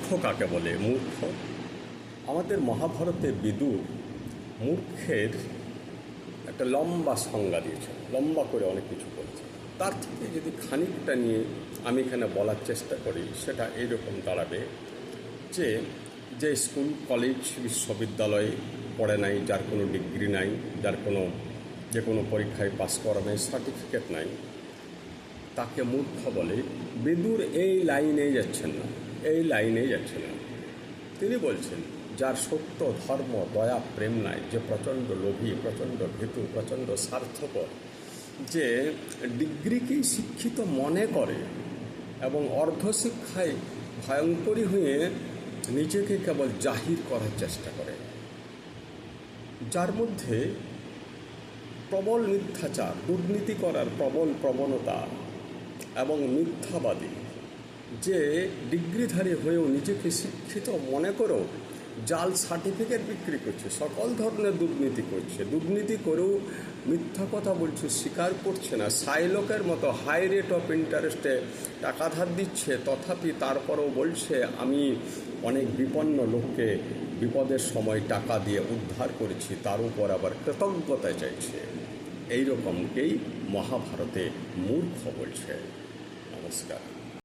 মূর্খ কাকে বলে? মূর্খ, আমাদের মহাভারতে বিদুর মূর্খের একটা লম্বা সংজ্ঞা দিয়েছেন, লম্বা করে অনেক কিছু বলেছেন। তার থেকে যদি খানিকটা নিয়ে আমি এখানে বলার চেষ্টা করি, সেটা এইরকম দাঁড়াবে যে যে স্কুল কলেজ বিশ্ববিদ্যালয়ে পড়ে নাই, যার কোনো ডিগ্রি নাই, যার যে কোনো পরীক্ষায় পাস করা নাই, সার্টিফিকেট নাই, তাকে মূর্খ বলে। বিদুর এই লাইনেই যাচ্ছেন না, এই লাইনেই যাচ্ছেন না। তিনি বলছেন, যার সত্য, ধর্ম, দয়া, প্রেম নাই, যে প্রচণ্ড লোভী, প্রচণ্ড ভীতু, প্রচণ্ড স্বার্থপর, যে ডিগ্রিকেই শিক্ষিত মনে করে এবং অর্ধশিক্ষায় ভয়ঙ্করী হয়ে নিজেকে কেবল জাহির করার চেষ্টা করে, যার মধ্যে প্রবল মিথ্যাচার, দুর্নীতি করার প্রবল প্রবণতা এবং মিথ্যাবাদী, যে ডিগ্রিধারী হয়েও নিজেকে শিক্ষিত মনে করেও জাল সার্টিফিকেট বিক্রি করছে, সকল ধরনের দুর্নীতি করছে, দুর্নীতি করেও মিথ্যা কথা বলছে, স্বীকার করছে না, সাইলোকের মতো হাই রেট অফ ইন্টারেস্টে টাকা ধার দিচ্ছে, তথাপি তারপরেও বলছে আমি অনেক বিপন্ন লোককে বিপদের সময় টাকা দিয়ে উদ্ধার করেছি, তার উপর আবার কৃতজ্ঞতা চাইছে। এই রকমকেই মহাভারতে মূর্খ বলছে। নমস্কার।